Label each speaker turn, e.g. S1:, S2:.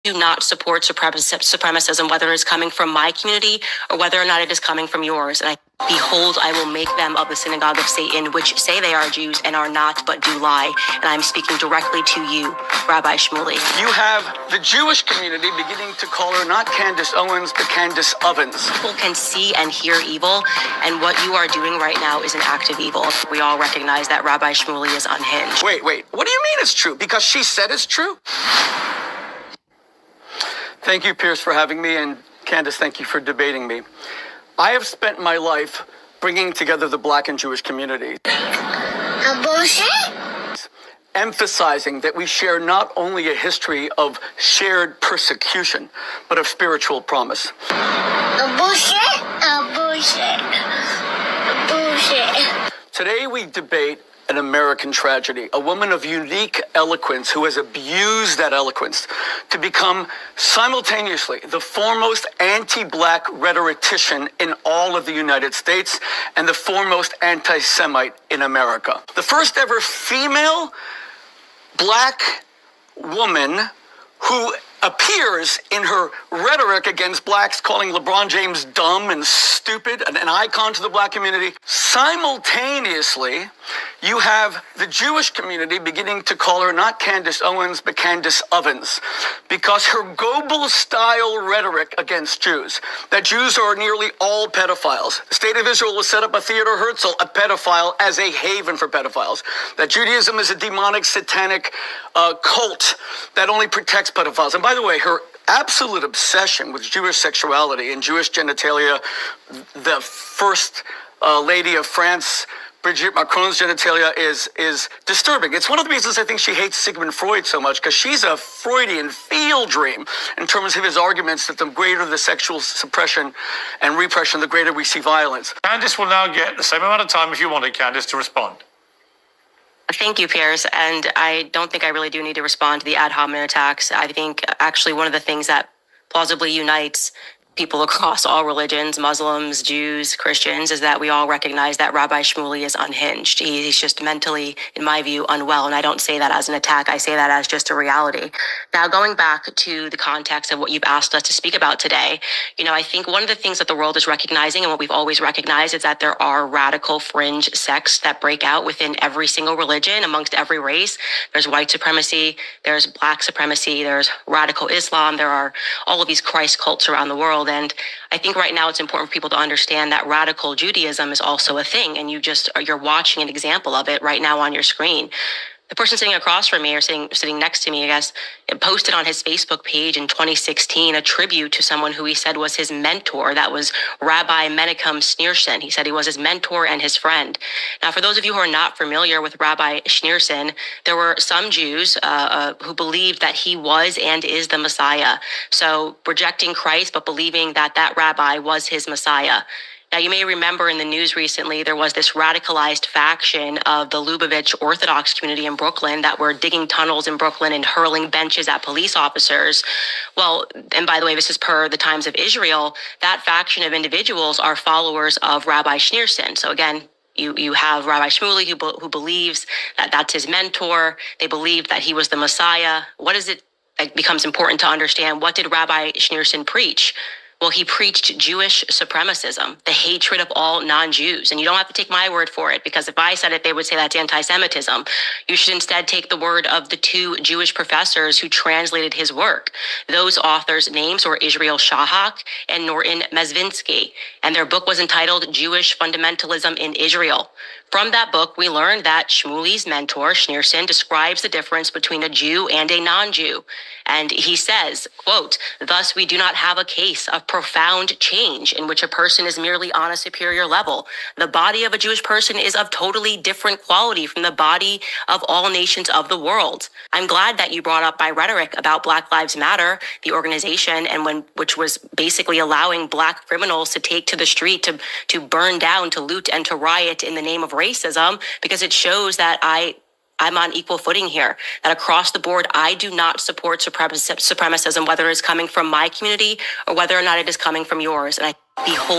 S1: do not support supremacism, whether it's coming from my community or whether or not it is coming from yours. And behold, I will make them of the synagogue of Satan, which say they are Jews and are not, but do lie. And I'm speaking directly to you, Rabbi Shmuley.
S2: You have the Jewish community beginning to call her not Candace Owens, but Candace Ovens.
S1: People can see and hear evil, and what you are doing right now is an act of evil. We all recognize that Rabbi Shmuley is unhinged.
S2: Wait. What do you mean it's true? Because she said it's true? Thank you, Pierce, for having me, and Candace, thank you for debating me. I have spent my life bringing together the Black and Jewish community. Emphasizing that we share not only a history of shared persecution, but of spiritual promise. Today we debate an American tragedy, a woman of unique eloquence who has abused that eloquence to become simultaneously the foremost anti-Black rhetorician in all of the United States and the foremost anti-Semite in America. The first ever female Black woman who appears in her rhetoric against Blacks, calling LeBron James dumb and stupid, an icon to the Black community. Simultaneously, you have the Jewish community beginning to call her not Candace Owens, but Candace Ovens, because her Goebbels-style rhetoric against Jews, that Jews are nearly all pedophiles. The State of Israel will set up a Theodor Herzl, a pedophile, as a haven for pedophiles. That Judaism is a demonic, satanic cult that only protects pedophiles. And by the way, her absolute obsession with Jewish sexuality and Jewish genitalia, the first lady of France, Brigitte Macron's genitalia, is disturbing. It's one of the reasons I think she hates Sigmund Freud so much, because she's a Freudian field dream in terms of his arguments that the greater the sexual suppression and repression, the greater we see violence.
S3: Candace will now get the same amount of time, if you wanted, Candace, to respond.
S1: Thank you, Piers. And I don't think I really do need to respond to the ad hominem attacks. I think actually one of the things that plausibly unites people across all religions, Muslims, Jews, Christians, is that we all recognize that Rabbi Shmuley is unhinged. He's just mentally, in my view, unwell. And I don't say that as an attack. I say that as just a reality. Now, going back to the context of what you've asked us to speak about today, I think one of the things that the world is recognizing, and what we've always recognized, is that there are radical fringe sects that break out within every single religion, amongst every race. There's white supremacy, there's Black supremacy, there's radical Islam, there are all of these Christ cults around the world. And I think right now it's important for people to understand that radical Judaism is also a thing. And you're watching an example of it right now on your screen. The person sitting across from me, or sitting next to me, I guess, posted on his Facebook page in 2016 a tribute to someone who he said was his mentor. That was Rabbi Menachem Schneerson. He said he was his mentor and his friend. Now, for those of you who are not familiar with Rabbi Schneerson, there were some Jews who believed that he was and is the Messiah. So rejecting Christ, but believing that that rabbi was his Messiah. Now, you may remember in the news recently, there was this radicalized faction of the Lubavitch Orthodox community in Brooklyn that were digging tunnels in Brooklyn and hurling benches at police officers. Well, and by the way, this is per the Times of Israel, that faction of individuals are followers of Rabbi Schneerson. So again, you have Rabbi Shmuley who believes that that's his mentor. They believe that he was the Messiah. What is it that becomes important to understand? What did Rabbi Schneerson preach? Well, he preached Jewish supremacism, the hatred of all non-Jews. And you don't have to take my word for it, because if I said it, they would say that's anti-Semitism. You should instead take the word of the two Jewish professors who translated his work. Those authors' names were Israel Shahak and Norton Mezvinsky, and their book was entitled Jewish Fundamentalism in Israel. From that book, we learned that Shmuley's mentor, Schneerson, describes the difference between a Jew and a non-Jew. And he says, quote, "Thus we do not have a case of profound change in which a person is merely on a superior level. The body of a Jewish person is of totally different quality from the body of all nations of the world." I'm glad that you brought up my rhetoric about Black Lives Matter, the organization, which was basically allowing Black criminals to take to the street, to burn down, to loot, and to riot in the name of racism, because it shows that I'm on equal footing here, that across the board, I do not support supremacism, whether it's coming from my community or whether or not it is coming from yours. And I behold